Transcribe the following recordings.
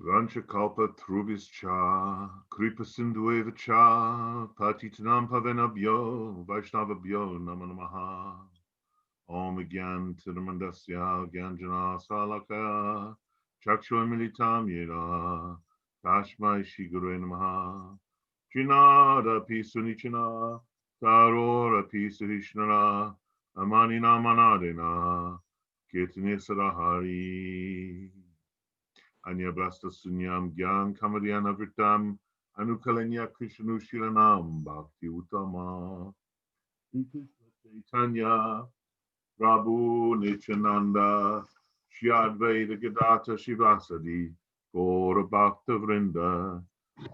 Vanchakalpa Trubhischa, Kripa Sindhuevacha, Patitanam Pavenabhyo, Vaishnavabhyo, Namanamaha. Om Gyan Tirumandasya, Gyanjana Salakaya, Chakshua Militam Yeda, Kashmai Shigure Namaha, Chinada Pisunichina, Tarora Pisuhishnara, Amani Namanadena, Kirtani Sarahari. Anya Blasta Sunyam Gyan Kamadhyana Vritam Anukalanya Krishnu Shilanam Bhakti Uttama Chaitanya Prabhu Nityananda Shri Advaita Gadata Shivasadi Gaura Bhakta Vrinda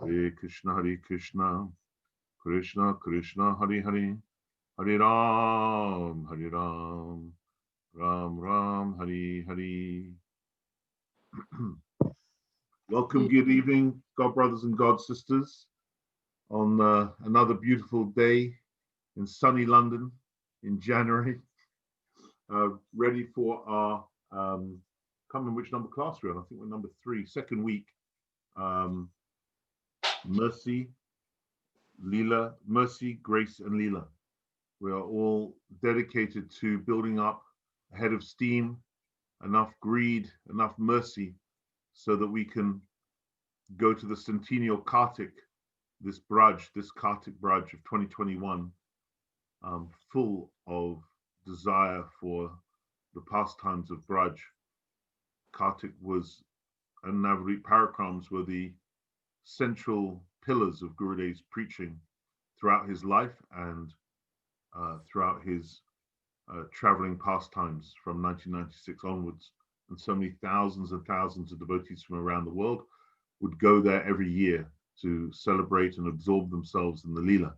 Hare Krishna Krishna Krishna Hare Hare Hare Ram Ram Ram Hare Hare. Welcome, good evening, God brothers and God sisters, on another beautiful day in sunny London in January. Ready for our, can't remember which number class we're on, I think we're number 3, second week. Mercy, Lila, Mercy, Grace, and Lila. We are all dedicated to building up a head of steam, enough greed, enough mercy, so that we can go to the centennial Kartik, this Kartik Braj of 2021, full of desire for the pastimes of Braj. Kartik was, and Navadvip Parakrams were the central pillars of Gurudev's preaching throughout his life and throughout his traveling pastimes from 1996 onwards. And so many thousands and thousands of devotees from around the world would go there every year to celebrate and absorb themselves in the Lila.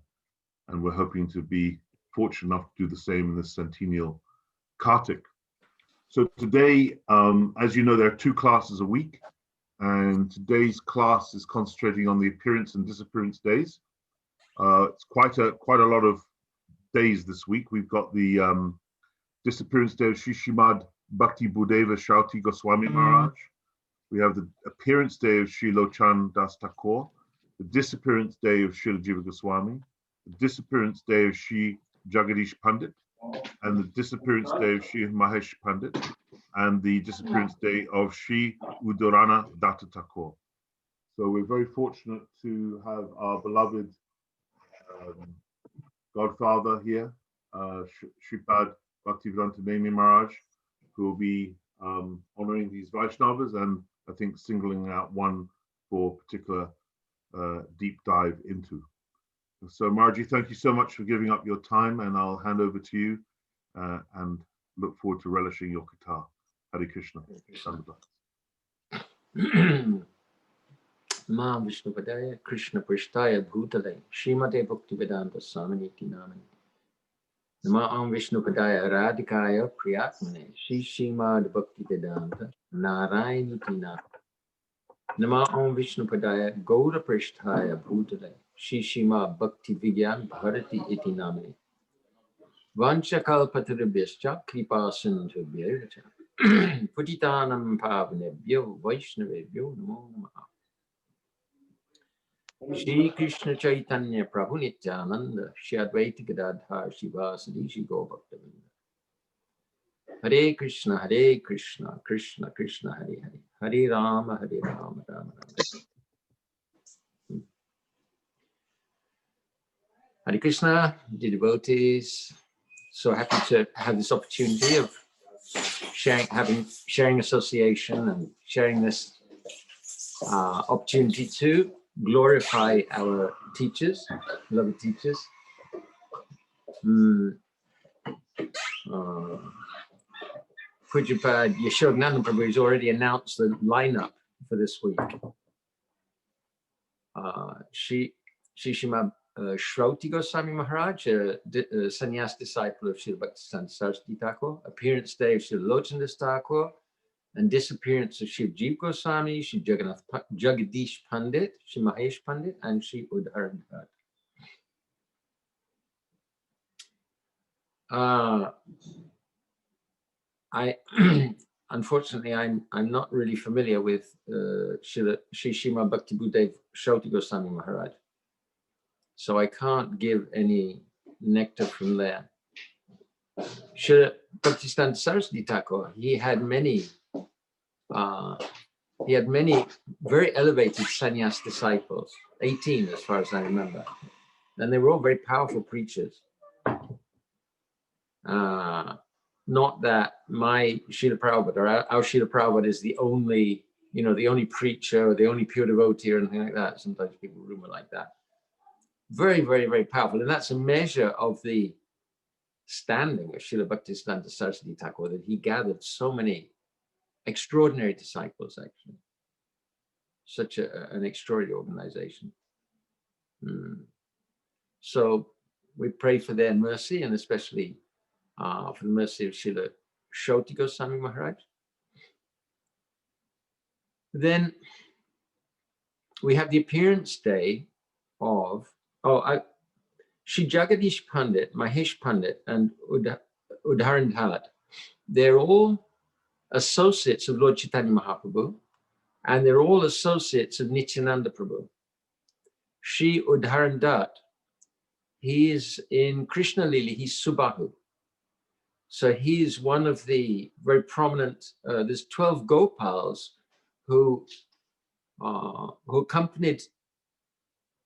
And we're hoping to be fortunate enough to do the same in this centennial Kartik. So today, as you know, there are 2 classes a week, and today's class is concentrating on the appearance and disappearance days. It's quite a lot of days this week. We've got the disappearance day of Srimad Bhakti Bhudeva Srauti Goswami Maharaj. We have the appearance day of Sri Locana Das Thakur, the disappearance day of Srila Jiva Goswami, the disappearance day of Sri Jagadisa Pandit, and the disappearance day of Sri Mahesa Pandit, and the disappearance day of Sri Uddharana Datta Thakur. So we're very fortunate to have our beloved godfather here, Sripada Bhaktivedanta Nemi Maharaja, who will be honoring these Vaishnavas and I think singling out one for particular deep dive into. So Maharaji, thank you so much for giving up your time, and I'll hand over to you and look forward to relishing your guitar. Hare Krishna. Ma Vishnu Padaya Krishna Prishtaya Bhutale Srimad Bhaktivedanta Samaniti Namani Nama Vishnu Padaya Radhikaya Priyatmane Srimad Bhaktivedanta Narayaniti Namani Nama Vishnu Padaya Gaura Prishtaya Bhutale Srimad Bhaktivedanta Bharati Iti Namani Vanchakalpatarabhyascha Kripa Sindhubhyascha Putitanam Pavanebhyo Vaishnavebhyo Namo Namaha. Shri Krishna Chaitanya Prabhu Nityananda Shri Advaita Gadadhar Shivasadi Shri Bhaktivedanta. Hare Krishna Krishna Krishna Hare Hare Hare Rama Rama Rama. Hare Krishna, dear devotees. So happy to have this opportunity of sharing association and sharing this opportunity to glorify our teachers, beloved teachers. Pujapad Yasodanandan Prabhu has already announced the lineup for this week. Srimad Srauti Goswami Maharaj, sannyas disciple of Srila Bhaktivedanta Saraswati Thakur, appearance day of Srila Locana Thakur, and disappearance of Sri Jiva Goswami, Sri Jagadisa Pandit, Sri Mahesa Pandit, and Sri Uddharana. unfortunately, I'm not really familiar with Srila Srimad Bhakti Bhudeva Srauti Goswami Maharaj, so I can't give any nectar from there. Srila Bhaktisiddhanta Saraswati Thakur, he had many very elevated sannyas disciples, 18 as far as I remember, and they were all very powerful preachers. Not that my Srila Prabhupada or our Srila Prabhupada is the only, the only preacher or the only pure devotee or anything like that. Sometimes people rumor like that. Very, very, very powerful. And that's a measure of the standing of Srila Bhaktisiddhanta Saraswati Thakur, that he gathered so many extraordinary disciples, actually. Such an extraordinary organization. So we pray for their mercy, and especially for the mercy of Srila Srauti Goswami Maharaj. Then we have the appearance day of Shri Jagadish Pandit, Mahesh Pandit, and Uddharana. They're all associates of Lord Chaitanya Mahaprabhu, and they're all associates of Nityananda Prabhu. Shri Uddharana, he is in Krishna Lila, he's Subahu. So he's one of the very prominent, there's 12 Gopals who accompanied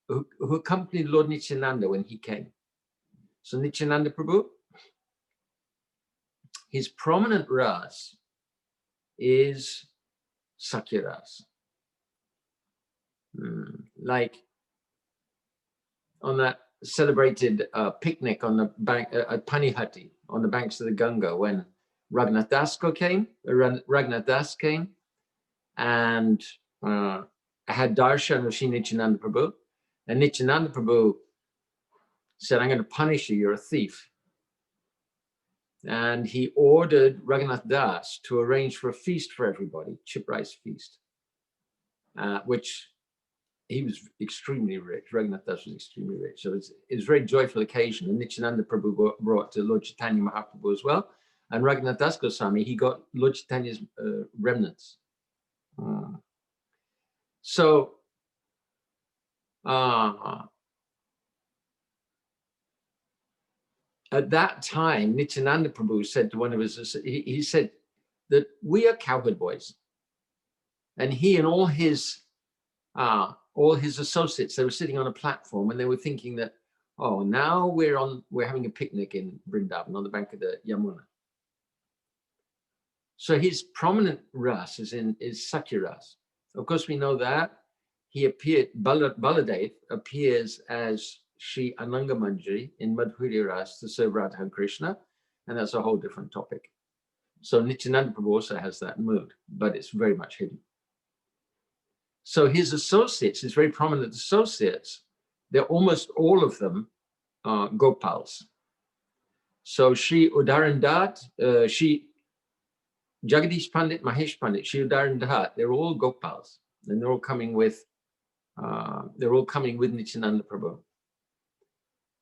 Lord Nityananda when he came. So Nityananda Prabhu, his prominent ras is Sakya ras. Like on that celebrated picnic on the bank at Panihati, on the banks of the Ganga, when Raghunath Das came and had darshan of Shri Nityananda Prabhu, and Nityananda Prabhu said, "I'm going to punish you, you're a thief." And he ordered Raghunath Das to arrange for a feast for everybody, chip rice feast, which he was extremely rich. Raghunath Das was extremely rich. So it was a very joyful occasion. And Nityananda Prabhu brought to Lord Chaitanya Mahaprabhu as well. And Raghunath Das Goswami, he got Lord Chaitanya's remnants. So at that time, Nityananda Prabhu said to one of his, he said that we are cowherd boys. And he and all his associates, they were sitting on a platform and they were thinking that, oh, now we're having a picnic in Vrindavan on the bank of the Yamuna. So his prominent ras is Sakya ras. Of course, we know that he appeared, Baladev appears as Sri Ananga Manjari in Madhuri ras to serve Radha and Krishna, and that's a whole different topic. So Nityananda Prabhu also has that mood, but it's very much hidden. So his associates, his very prominent associates, they're almost all of them Gopals. So Shri Uddharana, Shri Jagadish Pandit, Mahesh Pandit, Shri Uddharana, they're all Gopals, and they're all coming with Nityananda Prabhu.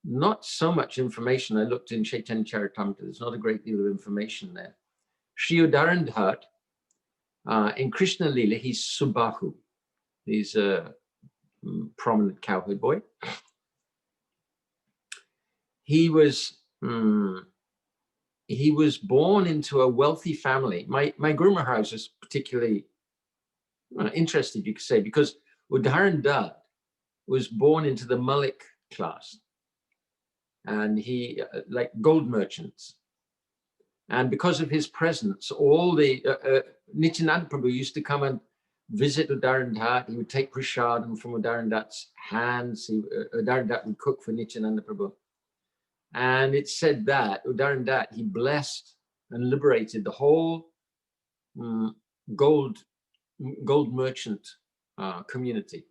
Not so much information. I looked in Chaitanya Charitamrita. There's not a great deal of information there. Shri Uddharana, in Krishna Lila, he's Subahu. He's a prominent cowherd boy. He was born into a wealthy family. My Guru Maharaj was particularly interested, you could say, because Uddharana was born into the Malik class, and he like gold merchants. And because of his presence, all the Nityananda Prabhu used to come and visit Uddharana. He would take prasadam from Uddharana's hands. Uddharana would cook for Nityananda Prabhu. And it said that Uddharana, he blessed and liberated the whole gold merchant community.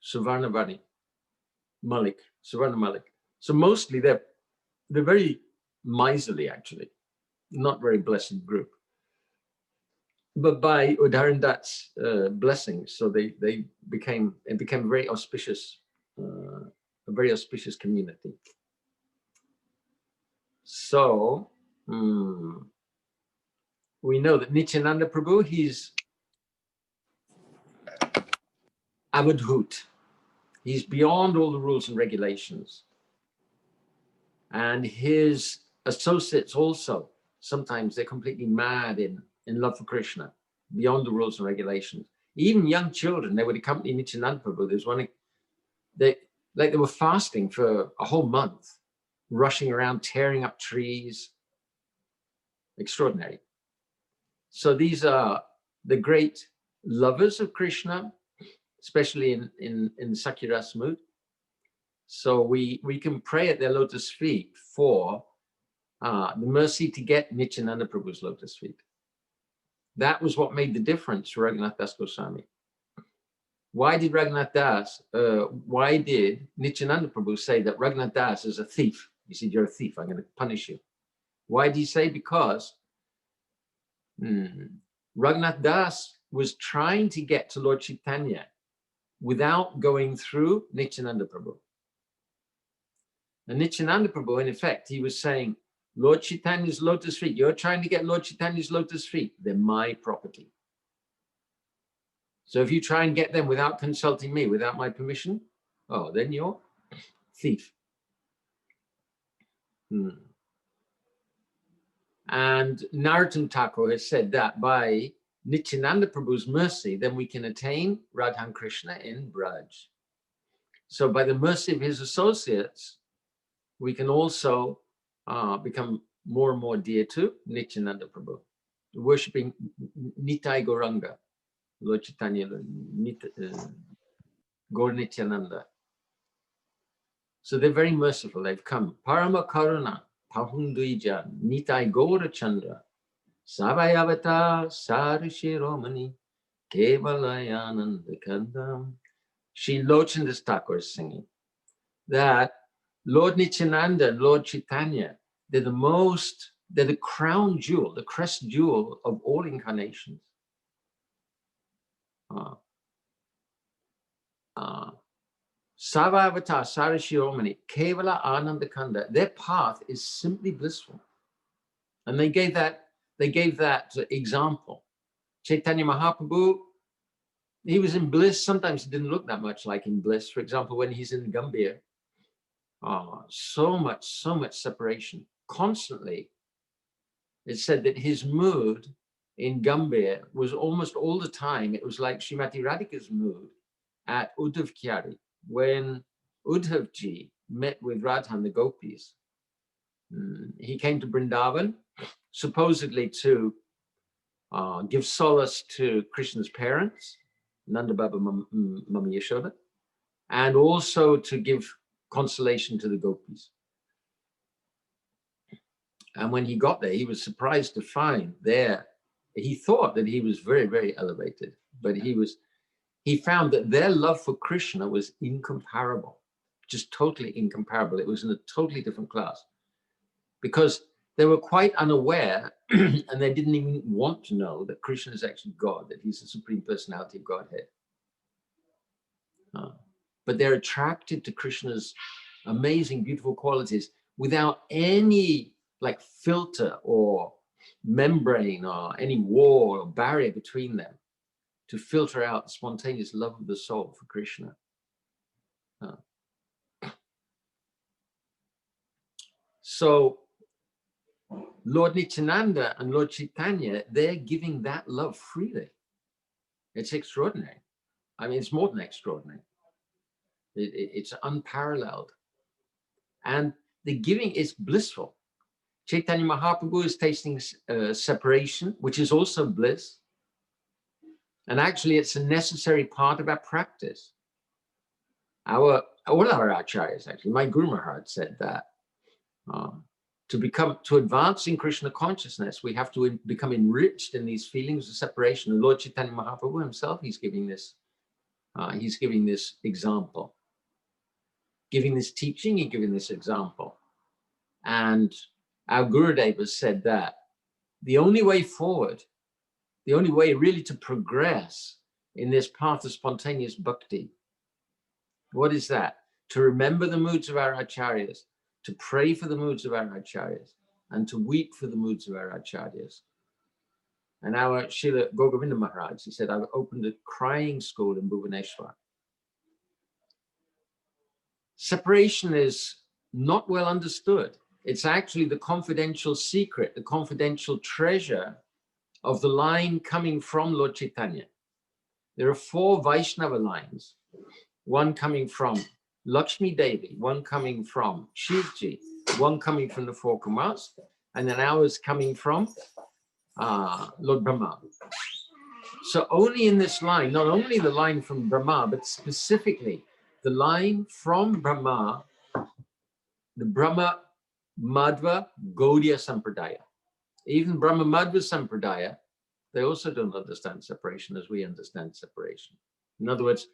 Savarna Malik. So mostly they're very miserly, actually, not very blessed group. But by Uddharana's blessings, so it became a very auspicious, community. So we know that Nityananda Prabhu, he's avadhut. He's beyond all the rules and regulations. And his associates also, sometimes they're completely mad in love for Krishna, beyond the rules and regulations. Even young children, they would accompany Nityananda Prabhu. There's one, they were fasting for a whole month, rushing around, tearing up trees. Extraordinary. So these are the great lovers of Krishna, especially in the Sakya-rasa mood. So we can pray at their lotus feet for the mercy to get Nityananda Prabhu's lotus feet. That was what made the difference for Raghunath Das Goswami. Why did Raghunath Das, why did Nityananda Prabhu say that Raghunath Das is a thief? He said, you're a thief, I'm going to punish you. Why did he say? Because Raghunath Das was trying to get to Lord Chaitanya without going through Nityananda Prabhu. And Nityananda Prabhu, in effect, he was saying, Lord Chaitanya's lotus feet, you're trying to get Lord Chaitanya's lotus feet, they're my property. So if you try and get them without consulting me, without my permission, oh, then you're a thief. And Narottam Thakur has said that by Nityananda Prabhu's mercy, then we can attain Radha and Krishna in Braj. So by the mercy of his associates, we can also become more and more dear to Nityananda Prabhu, worshipping Nitai Gauranga, Lord Chaitanya, Gaur Nityananda. So they're very merciful. They've come. Parama Karuna, Pahunduija, Nitai Gaura Chandra, Savayavata, Sarishi Romani, Kevalayananda Kandam. Sri Lochandas Thakur is singing that Lord Nityananda and Lord Chaitanya, they're the crown jewel, the crest jewel of all incarnations. Savavata Sarashiromani, Kevala Ananda Kanda, their path is simply blissful. And they gave that example. Chaitanya Mahaprabhu, he was in bliss. Sometimes it didn't look that much like in bliss. For example, when he's in Gambhir, so much separation. Constantly, it said that his mood in Gambhir was almost all the time, it was like Srimati Radhika's mood at Uddhav Kyari, when Uddhav ji met with Radha and the gopis. He came to Vrindavan, supposedly to give solace to Krishna's parents, Nanda Baba, Mama Yashoda, and also to give consolation to the gopis. And when he got there, he was surprised to find there, he thought that he was very, very elevated, but he found that their love for Krishna was incomparable, just totally incomparable. It was in a totally different class, because they were quite unaware and they didn't even want to know that Krishna is actually God, that he's the Supreme Personality of Godhead. But they're attracted to Krishna's amazing, beautiful qualities without any like filter or membrane or any wall or barrier between them to filter out the spontaneous love of the soul for Krishna. So Lord Nityananda and Lord Chaitanya, they're giving that love freely. It's extraordinary. I mean, it's more than extraordinary. It's unparalleled. And the giving is blissful. Chaitanya Mahaprabhu is tasting separation, which is also bliss. And actually, it's a necessary part of our practice. All our acharyas, actually, my Guru Maharaj said that to advance in Krishna consciousness, we have to become enriched in these feelings of separation. And Lord Chaitanya Mahaprabhu himself, he's giving this example, giving this teaching, and giving this example. And our Gurudeva said that the only way forward, the only way really to progress in this path of spontaneous bhakti, what is that? To remember the moods of our acharyas, to pray for the moods of our acharyas, and to weep for the moods of our acharyas. And our Srila Govinda Maharaj, he said, I've opened a crying school in Bhubaneswar. Separation is not well understood. It's actually the confidential secret, the confidential treasure of the line coming from Lord Chaitanya. There are 4 Vaishnava lines, one coming from Lakshmi Devi, one coming from Shivji, one coming from the 4 Kumars, and then ours coming from Lord Brahma. So only in this line, not only the line from Brahma, but specifically the line from Brahma, the Brahma Madhva Gaudiya Sampradaya. Even Brahma Madhva Sampradaya, they also don't understand separation as we understand separation. In other words,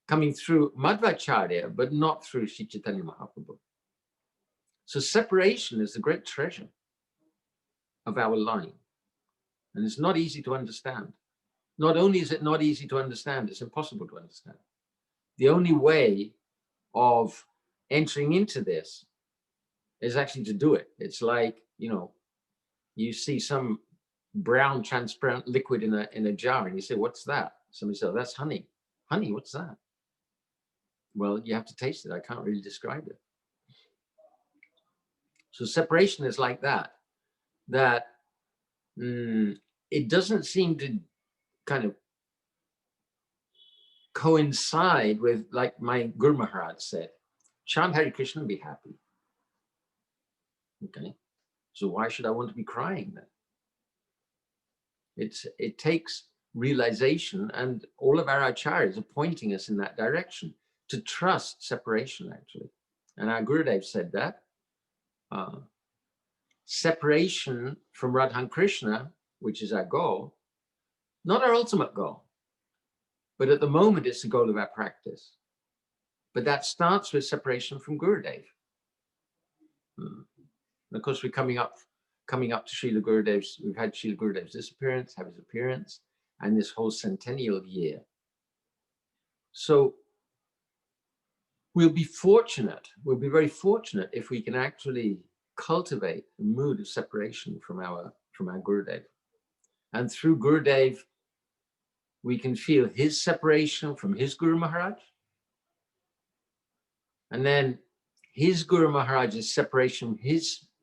coming through Madhvacharya, but not through Sri Chaitanya Mahaprabhu. So separation is the great treasure of our line. And it's not easy to understand. Not only is it not easy to understand, it's impossible to understand. The only way of entering into this is actually to do it. It's like, you know, you see some brown transparent liquid in a jar and you say, what's that? Somebody says, oh, that's honey. Honey, what's that? Well, you have to taste it. I can't really describe it. So separation is like that, it doesn't seem to kind of coincide with, like my Guru Maharaj said, chant Hare Krishna and be happy. Okay, so why should I want to be crying then? It takes realization, and all of our acharyas are pointing us in that direction, to trust separation actually. And our Gurudev said that separation from Radha and Krishna, which is our goal, not our ultimate goal, but at the moment it's the goal of our practice. But that starts with separation from Gurudev. And of course, we're coming up to Srila Gurudev's, we've had Srila Gurudev's disappearance, have his appearance, and this whole centennial year. So we'll be very fortunate if we can actually cultivate a mood of separation from our Gurudev. And through Gurudev, we can feel his separation from his Guru Maharaj. And then his Guru Maharaj's separation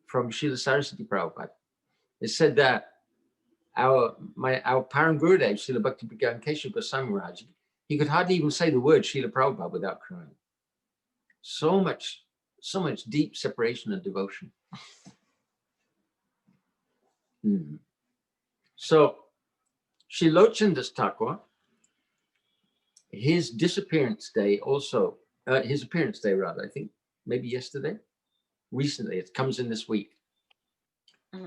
from Srila Saraswati Prabhupada. It's said that our Param Gurudev, Srila Bhakti Goswami Maharaj, he could hardly even say the word Srila Prabhupada without crying. So much deep separation and devotion. So Srila Lochan Thakur, his disappearance day also, his appearance day rather, I think maybe yesterday, recently, it comes in this week.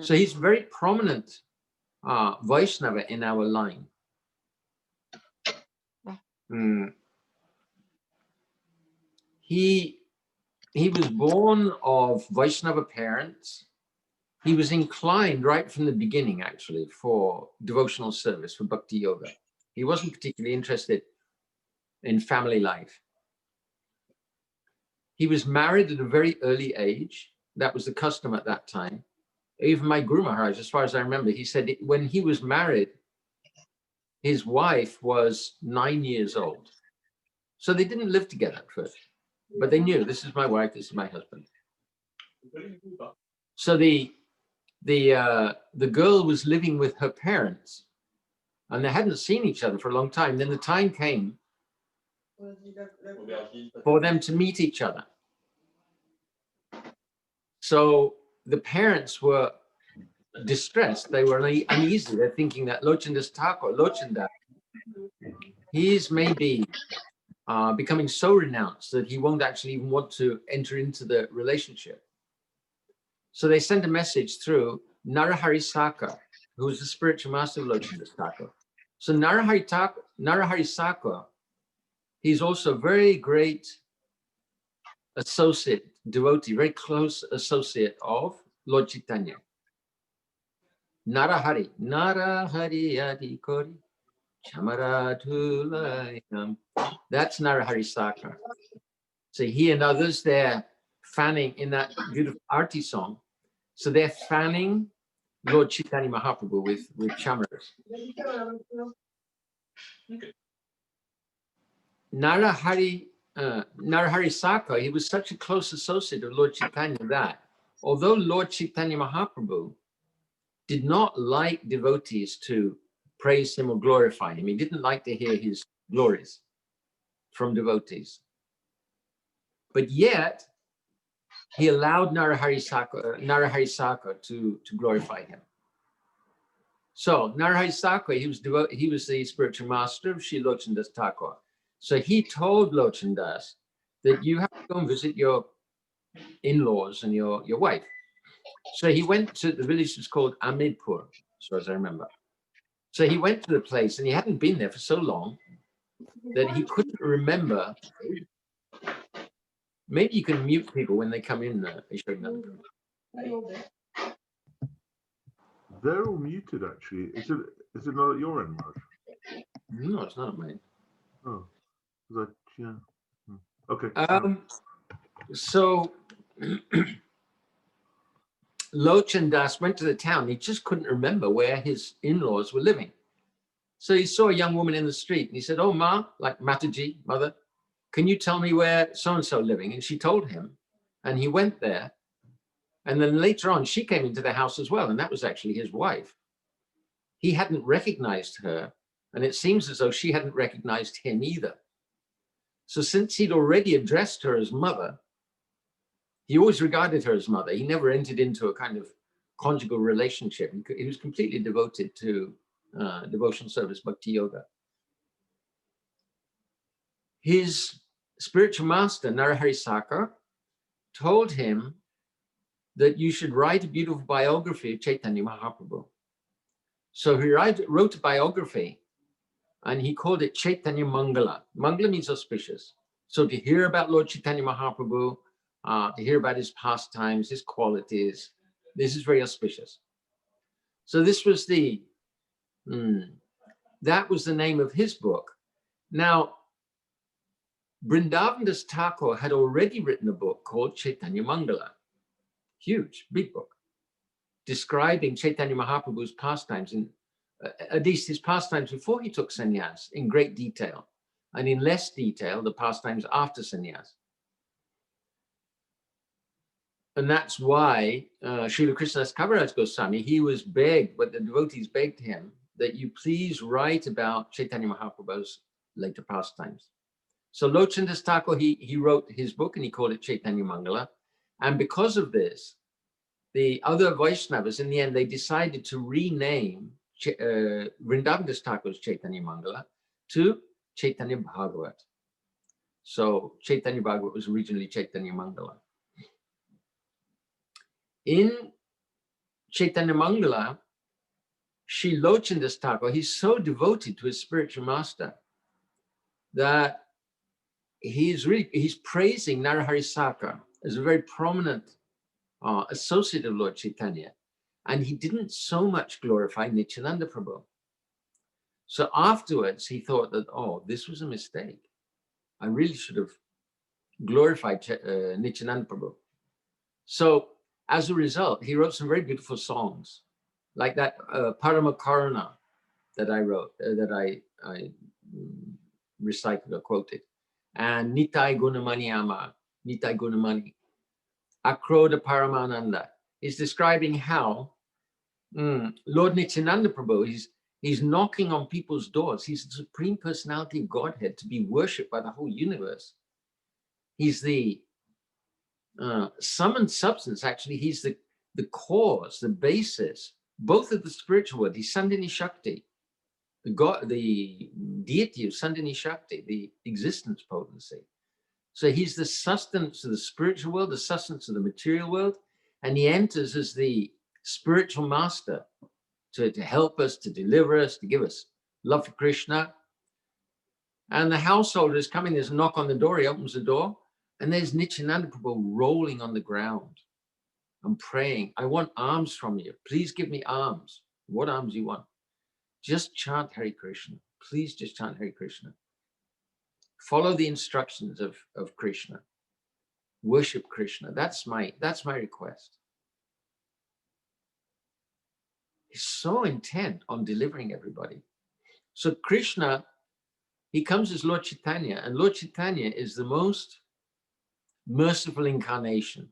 So he's a very prominent Vaishnava in our line. He was born of Vaishnava parents. He was inclined right from the beginning, actually, for devotional service, for bhakti yoga. He wasn't particularly interested in family life. He was married at a very early age. That was the custom at that time. Even my Guru Maharaj, as far as I remember, he said when he was married, his wife was 9 years old. So they didn't live together at first, but they knew, this is my wife, this is my husband. So the girl was living with her parents, and they hadn't seen each other for a long time. Then the time came for them to meet each other. So the parents were distressed. They were uneasy. They're thinking that Lochandas Thakur, Lochanda, he's maybe becoming so renounced that he won't actually even want to enter into the relationship. So they sent a message through Narahari Sakar, who was the spiritual master of Lochandas Thakur. So Narahari Sakar, he's also a very great associate, devotee, very close associate of Lord Chaitanya. Narahari Adi Kori, Chamarathulayam. That's Narahari Sakar. So he and others, they're fanning in that beautiful arti song. So they're fanning Lord Chaitanya Mahaprabhu with chamaras. Narahari Saka, he was such a close associate of Lord Chaitanya that although Lord Chaitanya Mahaprabhu did not like devotees to praise him or glorify him, he didn't like to hear his glories from devotees, but yet he allowed Narahari Saka to glorify him. So Narahari Saka, he was the spiritual master of Sri Lochandas Thakur. So he told Lochandas that you have to go and visit your in-laws and your wife. So he went to the village that's called Amidpur, as far as I remember. So he went to the place and he hadn't been there for so long that he couldn't remember. Maybe you can mute people when they come in. They're all muted, actually. Is it not at your end, Raj? No, it's not at mine. Oh, yeah. Okay. So Lochandas went to the town. He just couldn't remember where his in-laws were living. So he saw a young woman in the street and he said, "Oh, Ma, like Mataji, mother, can you tell me where so-and-so living?" And she told him, and he went there. And then later on, she came into the house as well. And that was actually his wife. He hadn't recognized her. And it seems as though she hadn't recognized him either. So since he'd already addressed her as mother, he always regarded her as mother. He never entered into a kind of conjugal relationship. He was completely devoted to devotional service, bhakti yoga. His spiritual master, Narahari Saka, told him that you should write a beautiful biography of Chaitanya Mahaprabhu. So he wrote a biography and he called it Chaitanya Mangala. Mangala means auspicious. So to hear about Lord Chaitanya Mahaprabhu, to hear about his pastimes, his qualities, this is very auspicious. So this was that was the name of his book. Now, Vrindavandas Thakur had already written a book called Chaitanya Mangala. Huge, big book, describing Chaitanya Mahaprabhu's pastimes, at least his pastimes before he took sannyas, in great detail, and in less detail, the pastimes after sannyas. And that's why Srila Krishnadas Kaviraj Goswami, he was begged, but the devotees begged him that you please write about Chaitanya Mahaprabhu's later pastimes. So Lochandas Thakur, he wrote his book and he called it Chaitanya Mangala. And because of this, the other Vaishnavas, in the end, they decided to rename Vrindavandas Thakur's Chaitanya Mangala to Chaitanya Bhagavat. So Chaitanya Bhagavat was originally Chaitanya Mangala. In Chaitanya Mangala, Sri Lochandas Thakur, he's so devoted to his spiritual master that he's praising Narahari Saka as a very prominent associate of Lord Chaitanya, and he didn't so much glorify Nityananda Prabhu. So afterwards, he thought that, oh, this was a mistake. I really should have glorified Nityananda Prabhu. So as a result, he wrote some very beautiful songs, like that Parama Karuna that I wrote, that I recited or quoted, and Nitai Gunamani Ama, Nitai Gunamani, Akroda Paramananda, is describing how Lord Nityananda Prabhu, he's knocking on people's doors. He's the Supreme Personality of Godhead to be worshipped by the whole universe. He's the sum and substance, actually. He's the cause, the basis, both of the spiritual world. He's Sandhini Shakti, the deity of Sandhini Shakti, the existence potency. So he's the sustenance of the spiritual world, the sustenance of the material world, and he enters as the spiritual master to help us, to deliver us, to give us love for Krishna. And the householder is coming, there's a knock on the door, he opens the door, and there's Nityananda Prabhu rolling on the ground. I'm praying, I want alms from you. Please give me alms. What alms you want? Just chant Hare Krishna. Please just chant Hare Krishna. Follow the instructions of Krishna. Worship Krishna. That's my request. He's so intent on delivering everybody. So Krishna, he comes as Lord Chaitanya, and Lord Chaitanya is the most merciful incarnation,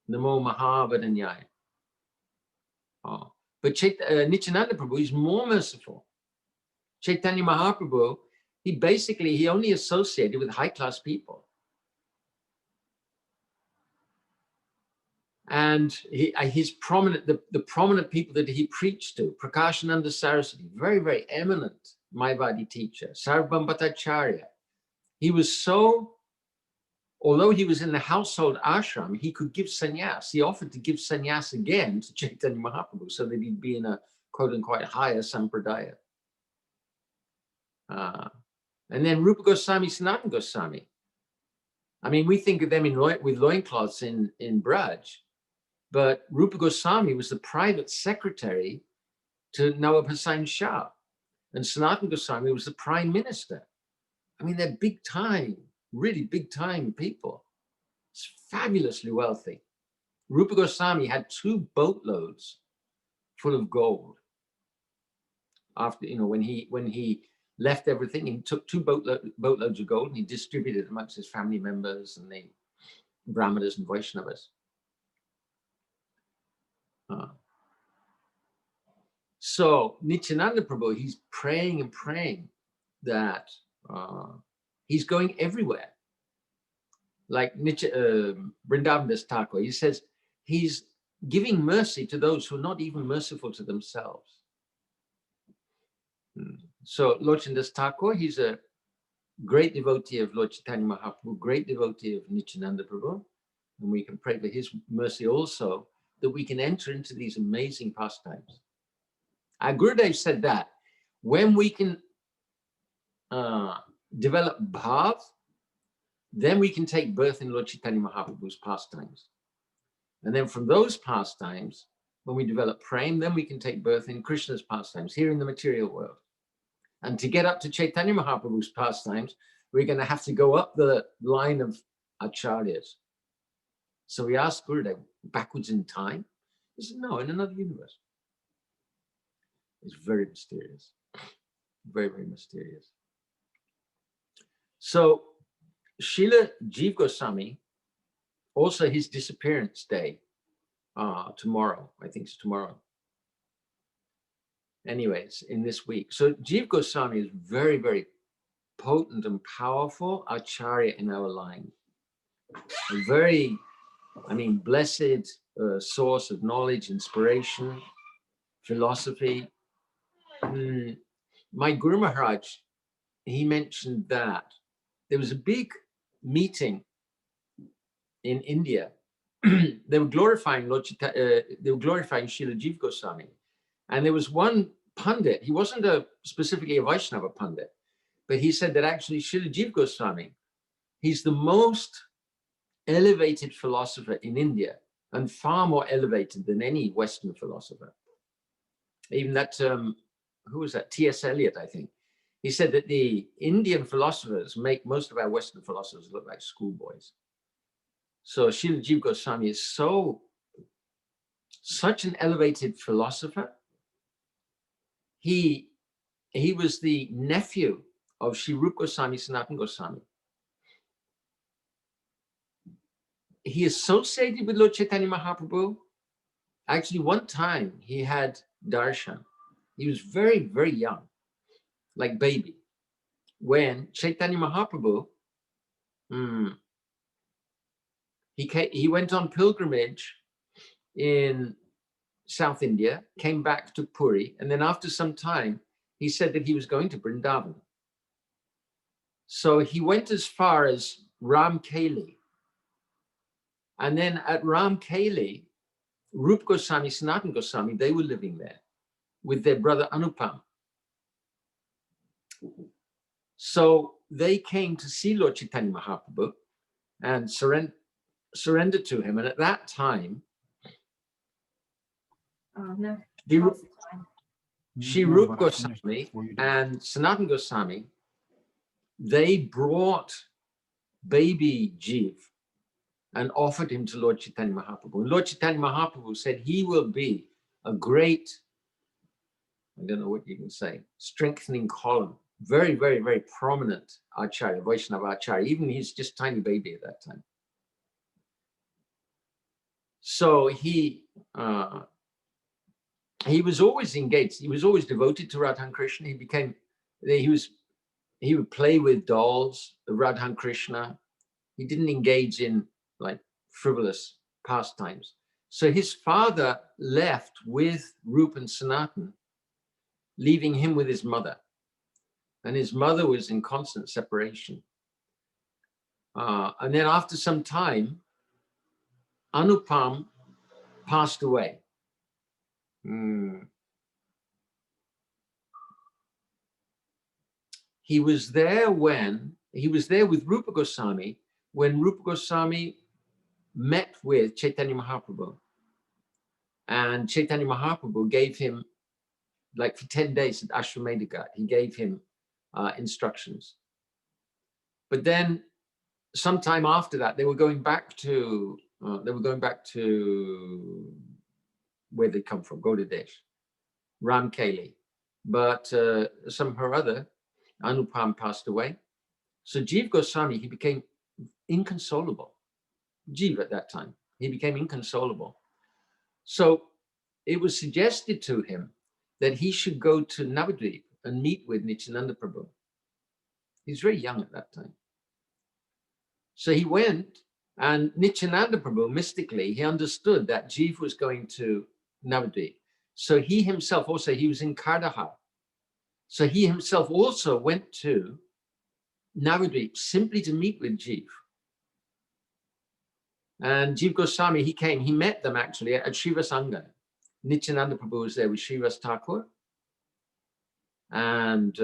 Namo Mahavadanyaya. Oh. But Nityananda Prabhu is more merciful. Chaitanya Mahaprabhu, he only associated with high-class people. And his prominent, the prominent people that he preached to, Prakashananda Saraswati, very, very eminent Mayavadi teacher, Sarvabhauma Bhattacharya. He was so, although he was in the household ashram, he could give sannyas. He offered to give sannyas again to Chaitanya Mahaprabhu so that he'd be in a quote-unquote higher sampradaya. And then Rupa Goswami, Sanatana Goswami. I mean, we think of them with loincloths in Braj, but Rupa Goswami was the private secretary to Nawab Hussain Shah, and Sanatana Goswami was the prime minister. I mean, they're big time, really big time people. It's fabulously wealthy. Rupa Goswami had 2 boatloads full of gold. After, when he left everything, he took 2 boatloads of gold and he distributed it amongst his family members and the Brahmanas and Vaishnavas. So Nityananda Prabhu, he's praying and praying that he's going everywhere. Like Vrindavan Das Thakur, he says he's giving mercy to those who are not even merciful to themselves. So Lord Das Thakur, he's a great devotee of Lord Chaitanya Mahaprabhu, great devotee of Nityananda Prabhu, and we can pray for his mercy also, that we can enter into these amazing pastimes. Our Gurudev said that when we can develop bhav, then we can take birth in Lord Chaitanya Mahaprabhu's pastimes. And then from those pastimes, when we develop prem, then we can take birth in Krishna's pastimes here in the material world. And to get up to Chaitanya Mahaprabhu's pastimes, we're going to have to go up the line of acharyas. So we asked Gurudev, backwards in time? He said, no, in another universe. It's very mysterious. Very, very mysterious. So Srila Jiva Goswami, also his disappearance day, tomorrow, I think it's tomorrow. Anyways, in this week. So Jiva Goswami is very, very potent and powerful acharya in our line. A very, blessed source of knowledge, inspiration, philosophy. My Guru Maharaj, he mentioned that there was a big meeting in India. They were glorifying they were glorifying Srila Jiva Goswami. And there was one Pandit, he wasn't specifically a Vaishnava Pandit, but he said that actually Srila Jiva Goswami, he's the most elevated philosopher in India and far more elevated than any Western philosopher. Even that, who was that? T.S. Eliot, I think. He said that the Indian philosophers make most of our Western philosophers look like schoolboys. So Srila Jiva Goswami is such an elevated philosopher. He was the nephew of Sri Rupa Goswami, Sanatana Goswami. He associated with Lord Chaitanya Mahaprabhu. Actually, one time he had darshan. He was very, very young, like baby, when Chaitanya Mahaprabhu, he went on pilgrimage in South India, came back to Puri, and then after some time, he said that he was going to Vrindavan. So he went as far as Ramkeli. And then at Ramkeli, Rupa Goswami, Sanatana Goswami, they were living there with their brother Anupam. So they came to see Lord Chaitanya Mahaprabhu and surrendered to him. And at that time, Sri Rupa Goswami and Sanatana Goswami, they brought baby Jiva and offered him to Lord Chaitanya Mahaprabhu. And Lord Chaitanya Mahaprabhu said he will be a great I don't know what you can say, strengthening column. Very, very, very prominent Acharya, Vaishnava Acharya. Even he's just tiny baby at that time. So he was always engaged. He was always devoted to Radha and Krishna. He would play with dolls, Radha and Krishna. He didn't engage in like frivolous pastimes. So his father left with Rupa and Sanatan, leaving him with his mother. And his mother was in constant separation. And then after some time, Anupam passed away. He was there with Rupa Goswami when Rupa Goswami met with Chaitanya Mahaprabhu. And Chaitanya Mahaprabhu gave him, like for 10 days at Ashwamedha Ghat, he gave him instructions. But then sometime after that, they were going back to where they come from, Gaudadesh, Ramkeli. But somehow or other, Anupam passed away. So Jiva Goswami, he became inconsolable. Jiva at that time, he became inconsolable. So it was suggested to him that he should go to Navadvip and meet with Nityananda Prabhu. He was very young at that time. So he went, and Nityananda Prabhu, mystically, he understood that Jiva was going to Navadvip. So he himself also, he was in Kandahar. So he himself also went to Navadvip simply to meet with Jiva. And Jiva Goswami, he came, he met them actually at Srivasanga. Nityananda Prabhu was there with Srivas Thakur. And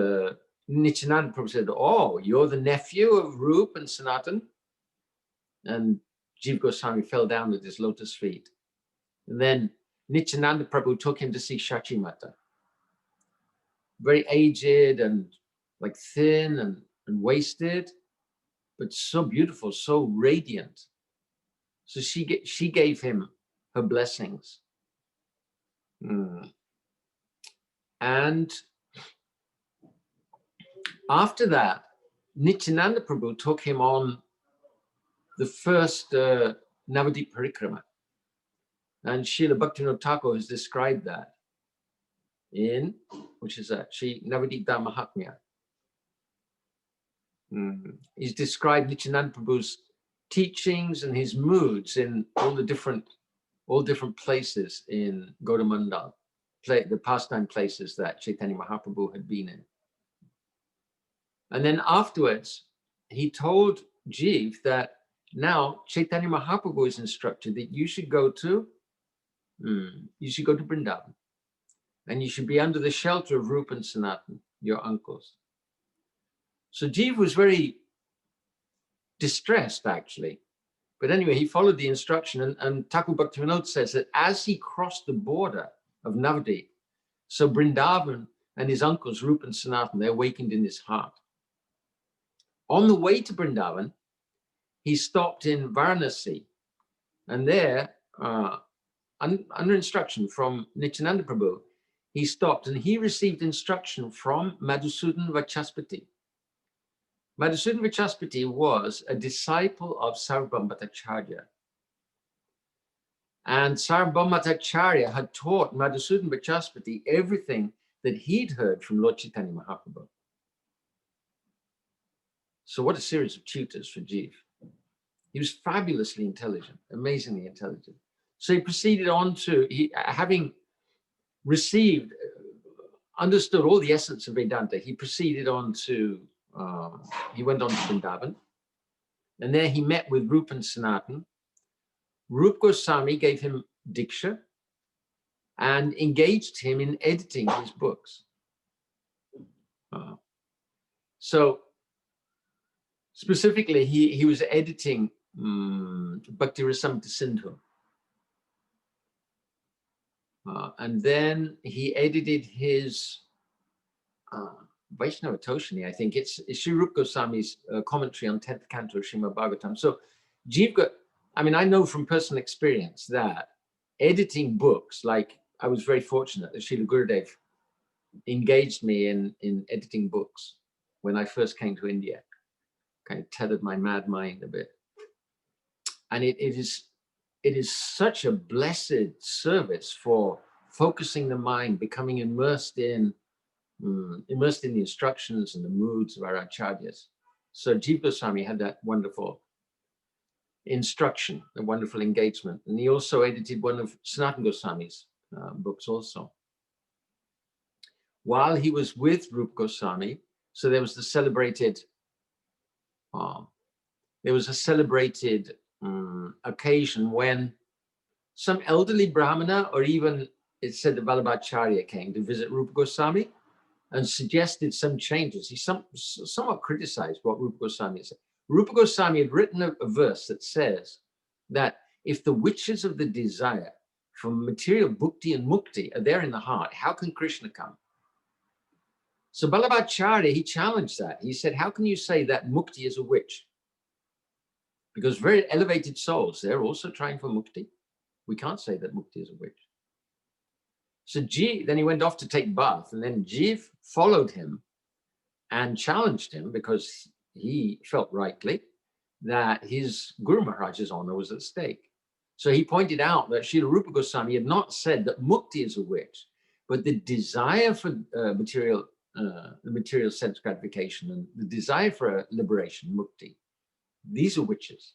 Nityananda Prabhu said, "Oh, you're the nephew of Rup and Sanatan?" And Jiva Goswami fell down at his lotus feet. And then Nityananda Prabhu took him to see Shachi Mata. Very aged and like thin and wasted, but so beautiful, so radiant. So she gave him her blessings. And after that, Nityananda Prabhu took him on the first Navadip Parikrama. And Srila Bhaktivinoda Thakur has described that in, which is actually Navadip Da Mahatmya. He's described Nityananda Prabhu's teachings and his moods in all different places in Gaudamandal, the pastime places that Chaitanya Mahaprabhu had been in. And then afterwards, he told Jiva that now Chaitanya Mahaprabhu is instructed that you should go to Vrindavan, and you should be under the shelter of Rupa and Sanatan, your uncles. So Jiva was very distressed, actually. But anyway, he followed the instruction, and Thakur Bhaktivinoda says that as he crossed the border of Navadip, so Vrindavan and his uncles, Rupa and Sanatan, they awakened in his heart. On the way to Vrindavan, he stopped in Varanasi, and there, under instruction from Nityananda Prabhu, he stopped and he received instruction from Madhusudan Vachaspati. Madhusudan Vachaspati was a disciple of Sarvabhauma Bhattacharya. And Sarvabhauma Bhattacharya had taught Madhusudan Vachaspati everything that he'd heard from Lord Chaitanya Mahaprabhu. So what a series of tutors for Jiva. He was fabulously intelligent, amazingly intelligent. So he proceeded on to, having received, understood all the essence of Vedanta, he proceeded on to, he went on to Vrindavan. And there he met with Rupa and Sanatan. Rupa Goswami gave him Diksha and engaged him in editing his books. So specifically, he was editing Bhakti Rasamrita Sindhu. And then he edited his Vaishnava Toshani, I think. It's Sri Rupa Goswami's commentary on 10th canto of Srimad Bhagavatam. So Jiva, I mean, I know from personal experience that editing books, like I was very fortunate that Srila Gurudev engaged me in editing books when I first came to India. Kind of tethered my mad mind a bit. And it is such a blessed service for focusing the mind, becoming immersed in the instructions and the moods of our acharyas. So Jiva Goswami had that wonderful instruction, a wonderful engagement. And he also edited one of Sanatana Goswami's books also. While he was with Rupa Goswami, so there was the celebrated, occasion when some elderly Brahmana, or even it said the Balabhadra came to visit Rupa Goswami and suggested some changes. He somewhat criticized what Rupa Goswami said. Rupa Goswami had written a verse that says that if the witches of the desire for material bhukti and mukti are there in the heart, how can Krishna come? So Balabhadra, he challenged that. He said, how can you say that mukti is a witch? Because very elevated souls, they're also trying for mukti. We can't say that mukti is a witch. So then he went off to take bath, and then Jiva followed him and challenged him because he felt rightly that his Guru Maharaj's honor was at stake. So he pointed out that Srila Rupa Goswami had not said that mukti is a witch, but the desire for the material sense gratification and the desire for liberation, mukti, these are witches.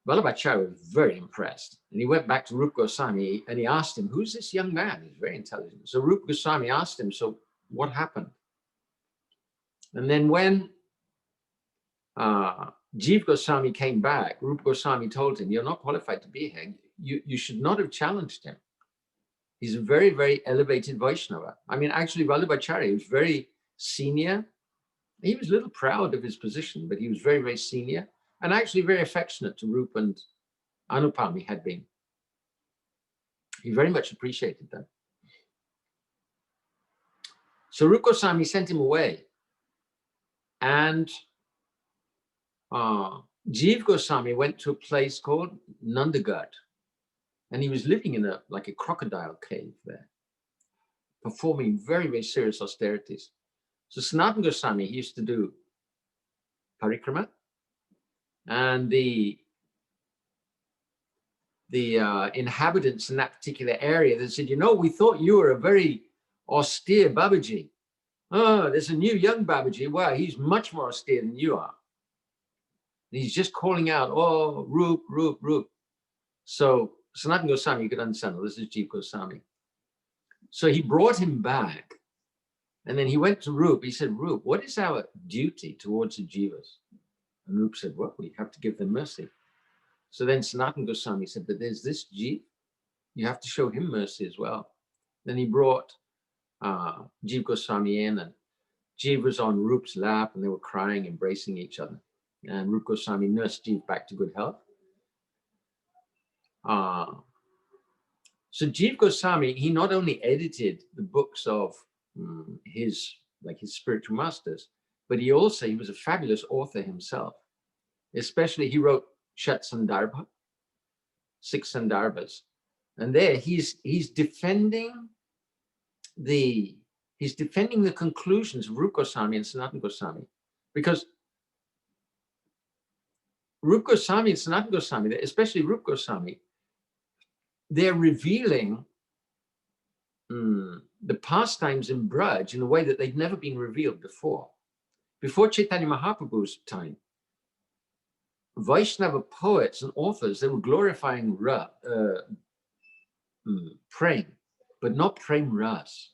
Balabhadra was very impressed, and he went back to Rupa Goswami and he asked him, who's this young man? He's very intelligent. So Rupa Goswami asked him, so what happened? And then when Jiva Goswami came back, Rupa Goswami told him, you're not qualified to be here. You should not have challenged him. He's a very, very elevated Vaishnava. I mean, actually, Balabhadra was very senior. He was a little proud of his position, but he was very, very senior and actually very affectionate to Rupa and Anupam. He had been. He very much appreciated that. So Rupa Goswami sent him away. And Jiva Goswami went to a place called Nandagarh. And he was living in like a crocodile cave there, performing very, very serious austerities. So Sanatana Goswami, he used to do parikrama, and the inhabitants in that particular area, they said, you know, we thought you were a very austere Babaji. Oh, there's a new young Babaji. Wow, he's much more austere than you are. And he's just calling out, oh, Rup, Rup, Rup. So Sanatana Goswami, you could understand, this is Jiva Goswami. So he brought him back. And then he went to Rup. He said, Rup, what is our duty towards the Jivas? And Rup said, well, we have to give them mercy. So then Sanatana Goswami said, but there's this Jiva. You have to show him mercy as well. Then he brought Jiva Goswami in, and Jiva was on Rup's lap, and they were crying, embracing each other. And Rupa Goswami nursed Jiva back to good health. So Jiva Goswami, he not only edited the books of his spiritual masters, but he was a fabulous author himself. Especially, he wrote Shat Sandarbha, 6 Sandarbhas, and there he's defending the conclusions of Rupa Goswami and Sanatana Goswami, because Rupa Goswami and Sanatana Goswami, especially Rupa Goswami, they're revealing the pastimes in Braj in a way that they'd never been revealed before. Before Chaitanya Mahaprabhu's time, Vaishnava poets and authors, they were glorifying prem, but not prem ras.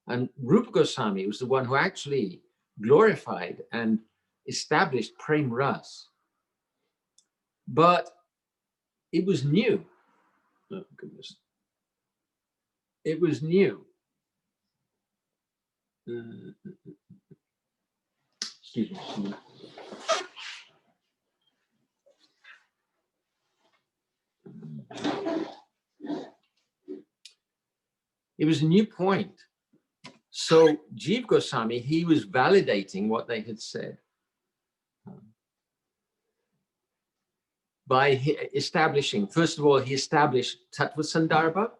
And Rupa Goswami was the one who actually glorified and established prem ras. But it was new. Oh, goodness. It was new. Excuse me. It was a new point. So Jiva Goswami, he was validating what they had said by establishing, first of all, he established Tattva Sandarbha,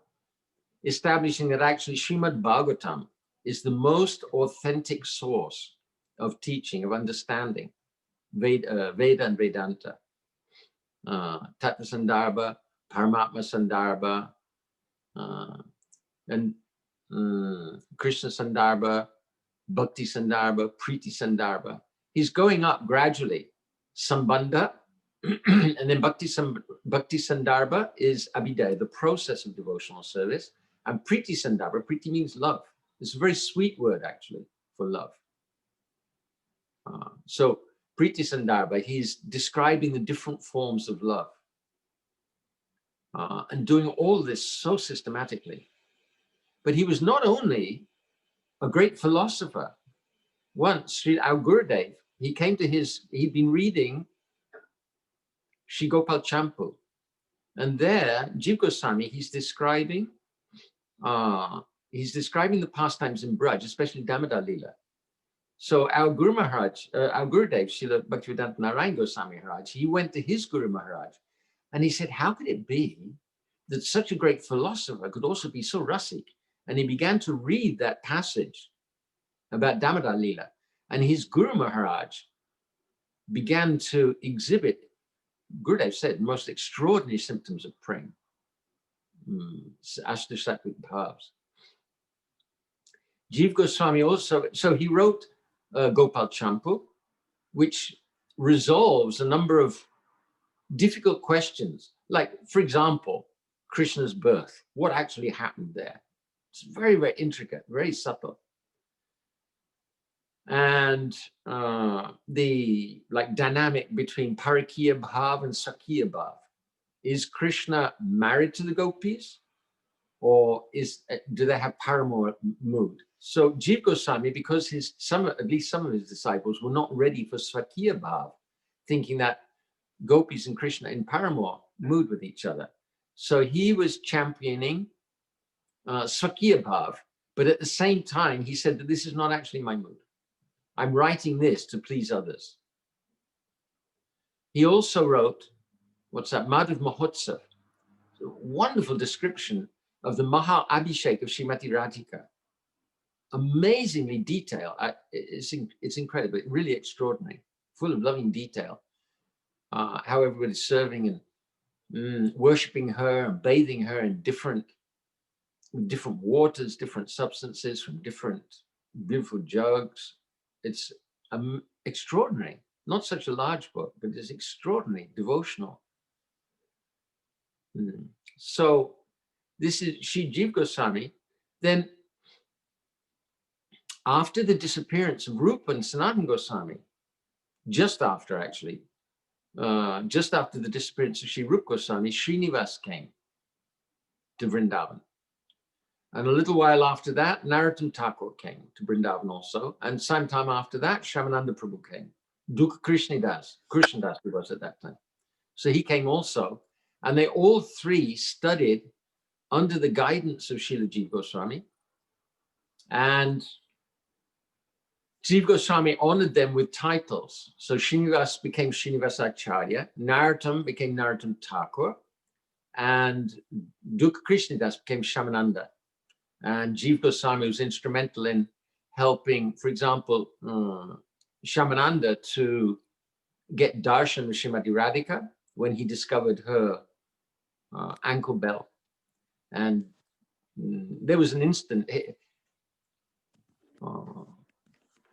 establishing that actually Srimad Bhagavatam is the most authentic source of teaching, of understanding Veda and Vedanta. Tattva Sandarbha, Paramatma Sandarbha, and Krishna Sandarbha, Bhakti Sandarbha, Priti Sandarbha. He's going up gradually. Sambandha, and then Bhakti Sandarbha is Abhidaya, the process of devotional service. And Priti Sandarbha, Priti means love. It's a very sweet word, actually, for love. So Priti Sandarbha, he's describing the different forms of love. And doing all this so systematically. But he was not only a great philosopher. Once, our Gurudev, he came to he'd been reading Sri Gopal Champu. And there, Jiva Goswami, he's describing the pastimes in Braj, especially Damodar Lila. So our Guru Maharaj, our Gurudev, Srila Bhaktivedanta Narayan Goswami Maharaj, he went to his Guru Maharaj and he said, how could it be that such a great philosopher could also be so rasik? And he began to read that passage about Damodar Lila. And his Guru Maharaj began to exhibit, Gurudev said, most extraordinary symptoms of prema. Ashtasattvic bhavs. Jiva Goswami also, so he wrote Gopal Champu, which resolves a number of difficult questions. Like, for example, Krishna's birth. What actually happened there? It's very, very intricate, very subtle. And the dynamic between Parakiya Bhav and Sakhiya Bhav. Is Krishna married to the gopis, or do they have paramour mood? So Jiva Goswami, because at least some of his disciples were not ready for Sakhiya Bhav, thinking that gopis and Krishna in paramour mood with each other. So he was championing Sakhiya Bhav, but at the same time, he said that this is not actually my mood. I'm writing this to please others. He also wrote, Madhav Mahotsav, a wonderful description of the Maha Abhishek of Srimati Radhika. Amazingly detailed. It's incredible, really extraordinary, full of loving detail. How everybody's serving and worshipping her and bathing her in different waters, different substances from different beautiful jugs. It's extraordinary. Not such a large book, but it's extraordinary, devotional. So this is Sri Jiva Goswami. Then after the disappearance of Rupa and Sanatana Goswami, just after the disappearance of Sri Rupa Goswami, Srinivas came to Vrindavan. And a little while after that, Narottam Thakur came to Vrindavan also. And sometime after that, Shyamananda Prabhu came. Dukha Krishnadas he was at that time. So he came also. And they all three studied under the guidance of Srila Jiva Goswami. And Jiva Goswami honored them with titles. So Srinivas became Srinivas Acharya, Narottam became Narottam Thakur, and Dukha Krishnadas became Shyamananda. And Jiva Goswami was instrumental in helping, for example, Shyamananda to get darshan with Srimati Radhika when he discovered her ankle belt. And there was an instant,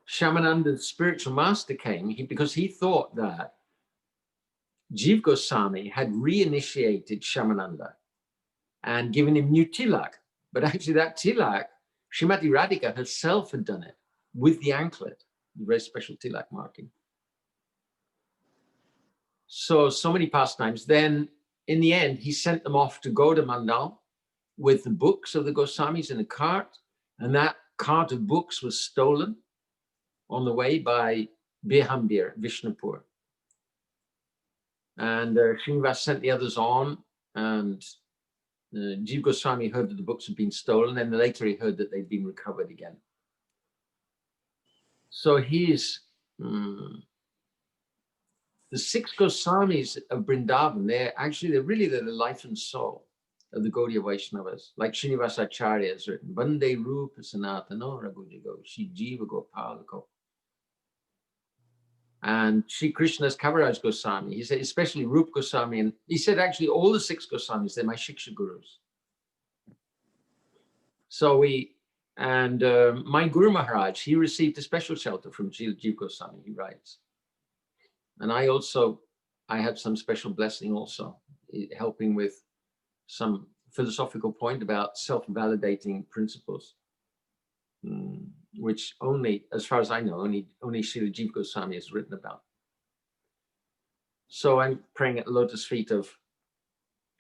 Shyamananda's spiritual master came because he thought that Jiva Goswami had reinitiated Shyamananda and given him new tilak. But actually that tilak, Srimati Radhika herself had done it with the anklet, very special tilak marking. So many pastimes. Then in the end, he sent them off to Gauda Mandal with the books of the Goswamis in a cart. And that cart of books was stolen on the way by Behambir, Vishnupur. And Srinivas sent the others on, and Jiva Goswami heard that the books had been stolen, and later he heard that they'd been recovered again. So he's the 6 Goswamis of Vrindavan. They're the life and soul of the Gaudiya Vaishnavas, like Srinivasa Acharya has written, Vande Rupa Sanatano Raghujigo, Shri Jiva Gopalako. And Sri Krishna's Kaviraj Goswami, he said, especially Rupa Goswami, and he said actually all the 6 Goswamis, they're my Shiksha Gurus. So my Guru Maharaj, he received a special shelter from Jiva Goswami, he writes. And I had some special blessing also, helping with some philosophical point about self-validating principles, which only, as far as I know, only Srila Jiva Goswami has written about. So I'm praying at the lotus feet of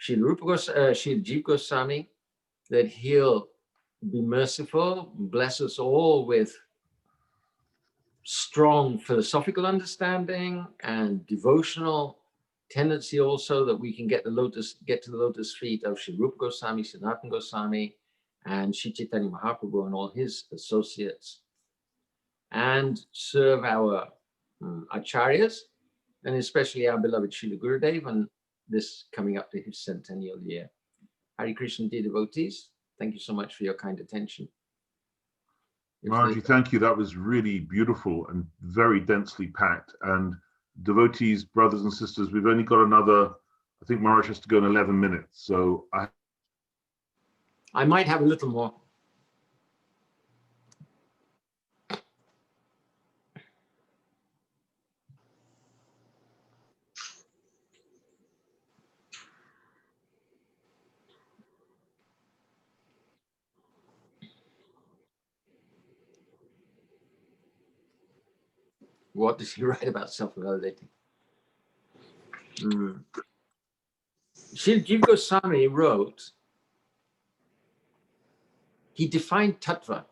Srila Jiva Goswami that he'll be merciful, bless us all with strong philosophical understanding and devotional tendency also, that we can get to the lotus feet of Sri Rupa Goswami, Sanatana Goswami, and Sri Chaitanya Mahaprabhu and all his associates, and serve our acharyas, and especially our beloved Srila Gurudev, and this coming up to his centennial year. Hare Krishna, dear devotees, thank you so much for your kind attention. Maharaji, thank you. That was really beautiful and very densely packed. And devotees, brothers and sisters, we've only got another, I think Maharaj has to go in 11 minutes. So I might have a little more. What does he write about self-validating? Srila Jiva Goswami wrote, he defined tattva.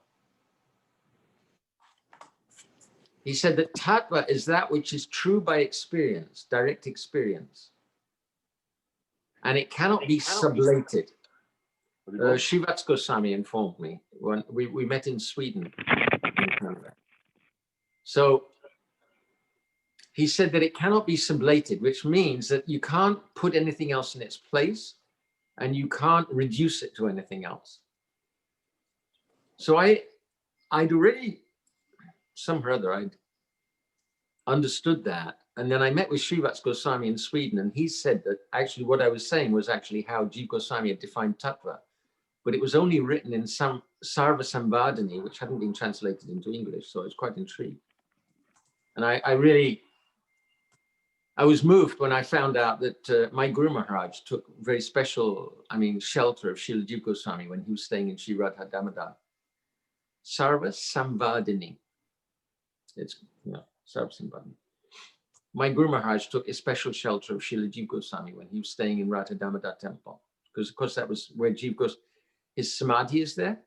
He said that tattva is that which is true by experience, direct experience. And it cannot be sublated. Srivats Goswami informed me when we met in Sweden. So he said that it cannot be sublated, which means that you can't put anything else in its place and you can't reduce it to anything else. So I'd already, somehow or other, I'd understood that. And then I met with Srivats Goswami in Sweden, and he said that actually what I was saying was actually how Jiva Goswami had defined tattva, but it was only written in some Sarva Samvadani, which hadn't been translated into English. So I was quite intrigued. And I was moved when I found out that my Guru Maharaj took very special, shelter of Srila Jiva Goswami when he was staying in Sri Radha Damodar. Sarva Samvadini. It's, Sarva Samvadini. My Guru Maharaj took a special shelter of Srila Jiva Goswami when he was staying in Radha Damodar temple. Because of course that was where Jiva Goswami, his samadhi is there.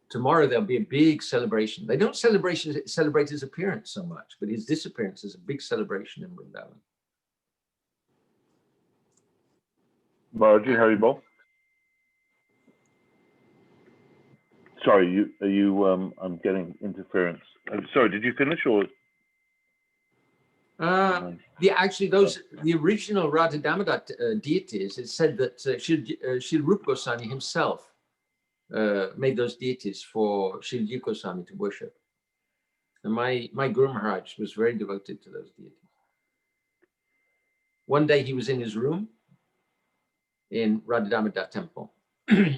Tomorrow there'll be a big celebration. They don't celebrate his appearance so much, but his disappearance is a big celebration in Vrindavan. Maharaji, Haribol. Sorry, I'm getting interference. I'm sorry, did you finish or? The original Radha Damodar deities, it said that Srila Rupa Goswami himself made those deities for Srila Jiva Goswami to worship. And my Guru Maharaj was very devoted to those deities. One day he was in his room in Radha Damodar temple.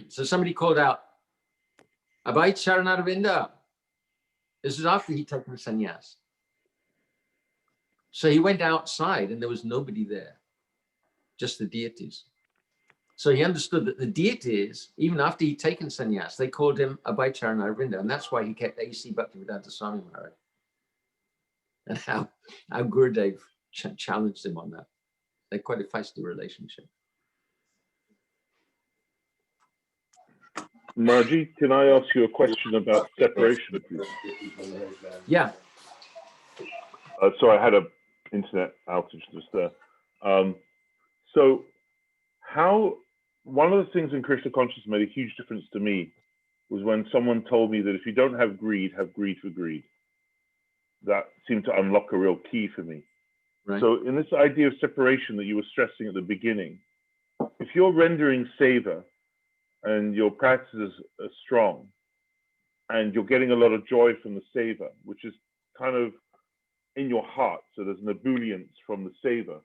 So somebody called out, Abhay Charanaravinda. This is after he'd taken the sannyas. So he went outside and there was nobody there, just the deities. So he understood that the deities, even after he'd taken sannyas, they called him Abhay Charanaravinda, and that's why he kept A.C. Bhaktivedanta Swami Maharaj. And how Gurudev challenged him on that. They're quite a feisty relationship. Maharaji, can I ask you a question about separation, please? Yeah. Sorry, I had an internet outage just there. So one of the things in Krishna consciousness made a huge difference to me was when someone told me that if you don't have greed for greed. That seemed to unlock a real key for me. Right. So in this idea of separation that you were stressing at the beginning, if you're rendering seva and your practices are strong and you're getting a lot of joy from the seva, which is kind of in your heart, so there's an ebullience from the seva,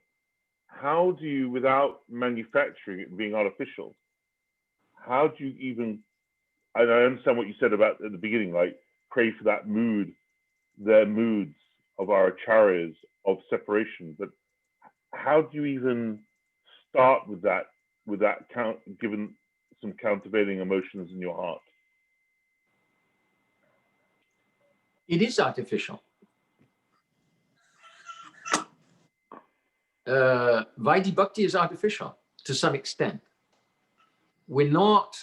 how do you, without manufacturing it and being artificial, how do you even, and I understand what you said about at the beginning, like pray for that mood, their moods of our acharyas of separation, but how do you even start with that count, given some countervailing emotions in your heart? It is artificial. Vaidhi Bhakti is artificial to some extent. We're not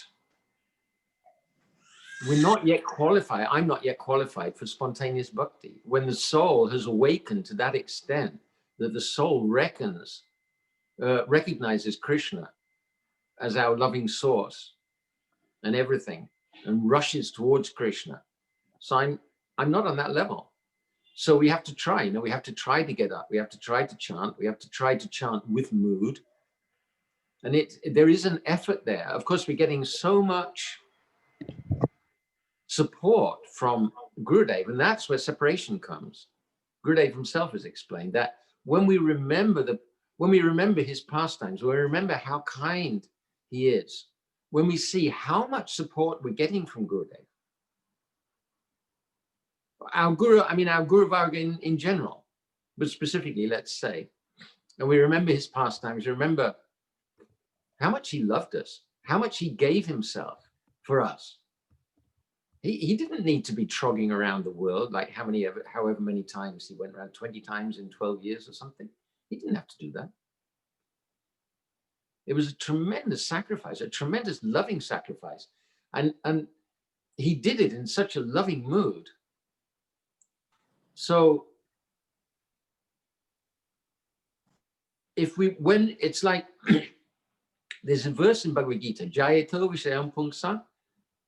yet qualified. I'm not yet qualified for spontaneous bhakti. When the soul has awakened to that extent that the soul recognizes Krishna as our loving source and everything, and rushes towards Krishna. So I'm not on that level. So we have to try, we have to try to get up. We have to try to chant. We have to try to chant with mood. And there is an effort there. Of course, we're getting so much support from Gurudev, and that's where separation comes. Gurudev himself has explained that when we remember his pastimes, when we remember how kind he is, when we see how much support we're getting from Gurudev, our Guru Varga in general, but specifically, let's say, and we remember his pastimes, remember how much he loved us, how much he gave himself for us. He didn't need to be trogging around the world, like however many times he went around, 20 times in 12 years or something. He didn't have to do that. It was a tremendous sacrifice, a tremendous loving sacrifice. And he did it in such a loving mood. So when it's like, there's a verse in Bhagavad Gita, Jayato Vishayam Pungsa,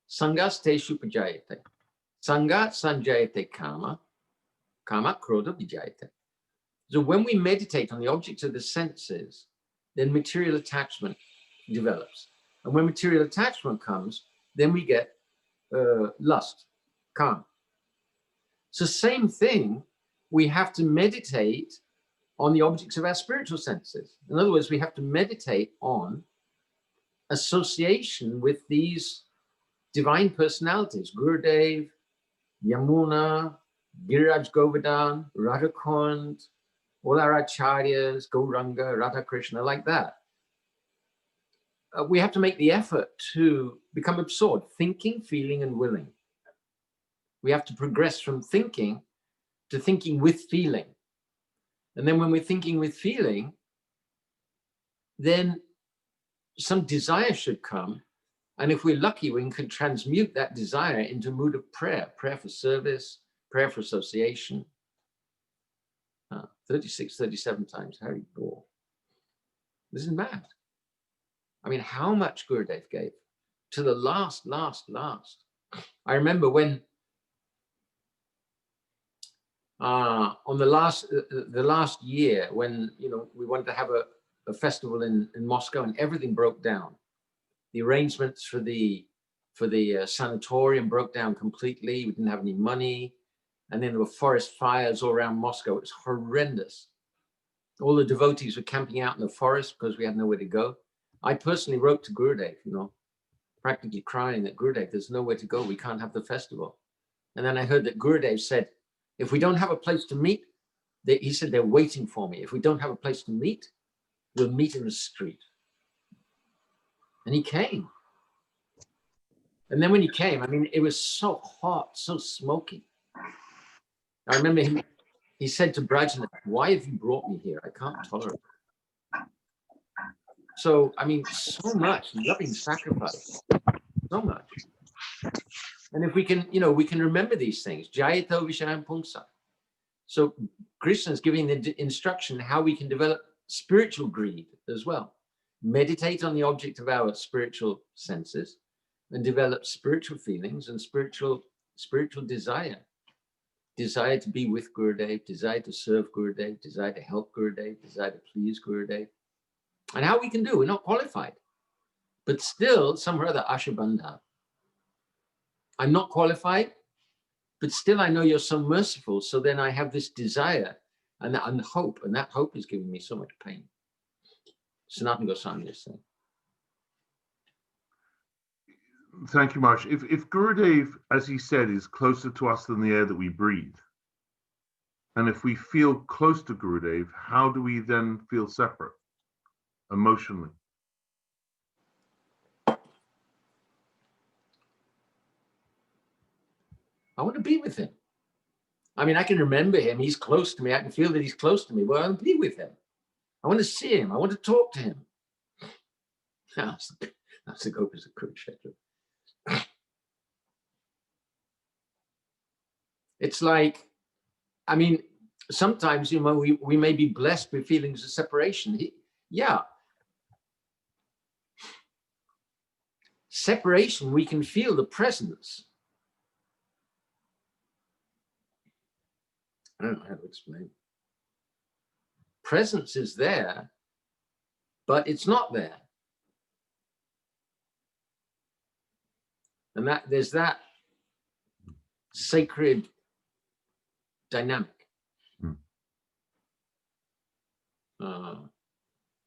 Sangas te Shupajayate. Sangat Sanjayate Kama, Kama Krodha Vijayate. So when we meditate on the objects of the senses, then material attachment develops. And when material attachment comes, then we get lust, kama. So same thing, we have to meditate on the objects of our spiritual senses. In other words, we have to meditate on association with these divine personalities, Gurudev, Yamuna, Giriraj Govardhan, Radhakund, all our acharyas, Gauranga, Radha Krishna, like that. We have to make the effort to become absorbed, thinking, feeling, and willing. We have to progress from thinking to thinking with feeling. And then when we're thinking with feeling, then some desire should come. And if we're lucky, we can transmute that desire into a mood of prayer, prayer for service, prayer for association. 36, 37 times, Hari Bol. This is mad. I mean, how much Gurudev gave to the last. I remember when on the last year when we wanted to have a festival in Moscow and everything broke down. The arrangements for the sanatorium broke down completely. We didn't have any money. And then there were forest fires all around Moscow. It was horrendous. All the devotees were camping out in the forest because we had nowhere to go. I personally wrote to Gurudev, practically crying that Gurudev, there's nowhere to go. We can't have the festival. And then I heard that Gurudev said, if we don't have a place to meet, he said, they're waiting for me. If we don't have a place to meet, we'll meet in the street. And he came. And then when he came, I mean, it was so hot, so smoky. I remember he said to Brajnath, why have you brought me here? I can't tolerate it. So, I mean, so much loving sacrifice, so much. And if we can, we can remember these things. Jayato Vishayam Pungsa. So Krishna is giving the instruction how we can develop spiritual greed as well. Meditate on the object of our spiritual senses and develop spiritual feelings and spiritual desire. Desire to be with Gurudev, desire to serve Gurudev, desire to help Gurudev, desire to please Gurudev. And how we can do, we're not qualified. But still, somehow or other, Ashabandha. I'm not qualified, but still I know you're so merciful. So then I have this desire and hope, and that hope is giving me so much pain. Sanatana Goswami is saying. Thank you, Maharaj. If Gurudev, as he said, is closer to us than the air that we breathe, and if we feel close to Gurudev, how do we then feel separate emotionally? I want to be with him. I mean, I can remember him. He's close to me. I can feel that he's close to me. Well, I want to be with him. I want to see him. I want to talk to him. That's the Gopas of Kurukshetra. It's like, I mean, sometimes, you know, we may be blessed with feelings of separation. Yeah. Separation, we can feel the presence. I don't know how to explain. Presence is there, but it's not there. And that there's that sacred dynamic. On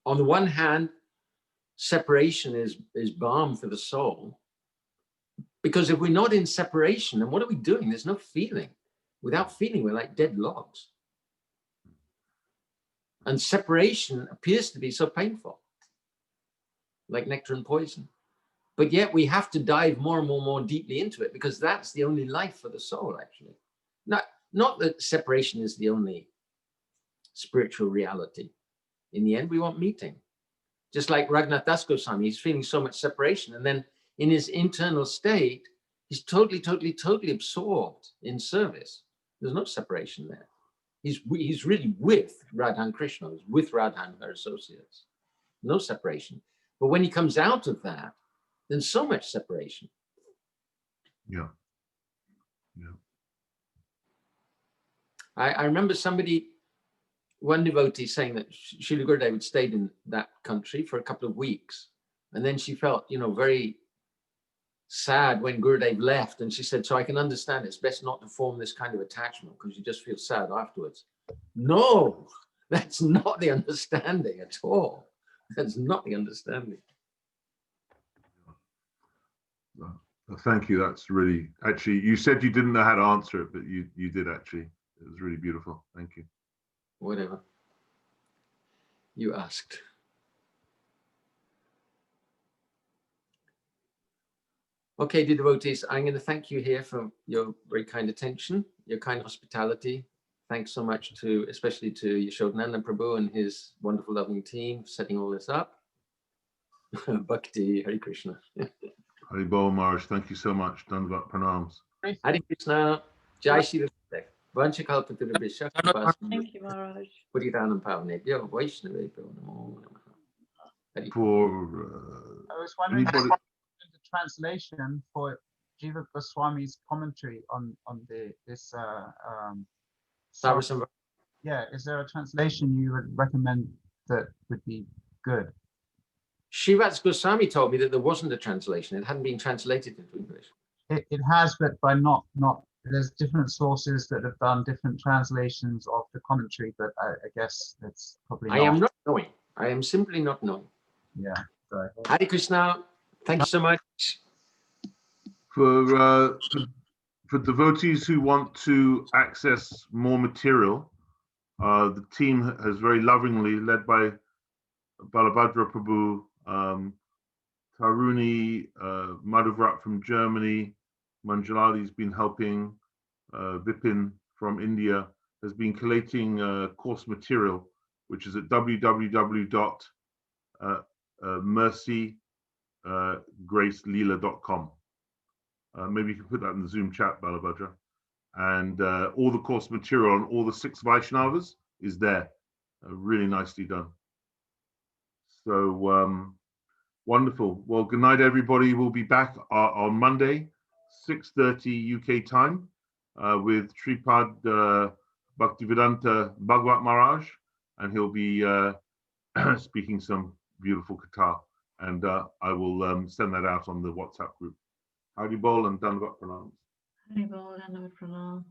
the one hand, separation is balm for the soul, because if we're not in separation, then what are we doing? There's no feeling. Without feeling, we're like dead logs. And separation appears to be so painful, like nectar and poison. But yet we have to dive more and more deeply into it, because that's the only life for the soul, actually. Not that separation is the only spiritual reality. In the end, we want meeting. Just like Raghunath Das Goswami, he's feeling so much separation. And then in his internal state, he's totally absorbed in service. There's no separation there. He's really with Radha and Krishna, he's with Radha and her associates. No separation. But when he comes out of that, then so much separation. Yeah. I remember one devotee saying that Srila Gurudev had stayed in that country for a couple of weeks. And then she felt, you know, very sad when Gurudev left. And she said, so I can understand it's best not to form this kind of attachment, because you just feel sad afterwards. No, that's not the understanding at all. That's not the understanding. Thank you. That's really, actually, you said you didn't know how to answer it, but you did actually. It was really beautiful. Thank you. Whatever you asked. Okay, dear devotees, I'm going to thank you here for your very kind attention, your kind hospitality. Thanks so much especially to Yasodanandan Prabhu and his wonderful, loving team for setting all this up. Bhakti, Hare Krishna. Hari Bol Maharaj, thank you so much. Dandavat pranams. Hare Krishna, Jai Shri Krishna. Vanchakalpatarabhisha. Thank you, Maharaj. Puritanam Pavanebhyo Vaishnavebhyo Namo Namaha. I was wondering anybody... the translation for Jiva Goswami's commentary on this yeah, is there a translation you would recommend that would be good? Srivats Goswami told me that there wasn't a translation. It hadn't been translated into English. It has, but by not there's different sources that have done different translations of the commentary, but I guess that's probably not. I am not knowing. I am simply not knowing. Yeah. Sorry. Hare Krishna. Thank you so much. For devotees who want to access more material, the team has very lovingly, led by Balabhadra Prabhu, Taruni, Madhuvrat from Germany, Manjalali's been helping, Vipin from India has been collating course material, which is at www.mercygracelila.com. Maybe you can put that in the Zoom chat, Balabhadra. And all the course material on all the 6 Vaishnavas is there. Really nicely done. So wonderful. Well, good night, everybody. We'll be back on Monday, 6:30 UK time, with Sripad Bhaktivedanta Bhagavat Maharaj, and he'll be speaking some beautiful guitar. And I will send that out on the WhatsApp group. Howdy Bol and Dandavat Pranams. Haribo, Dandavat Pranam.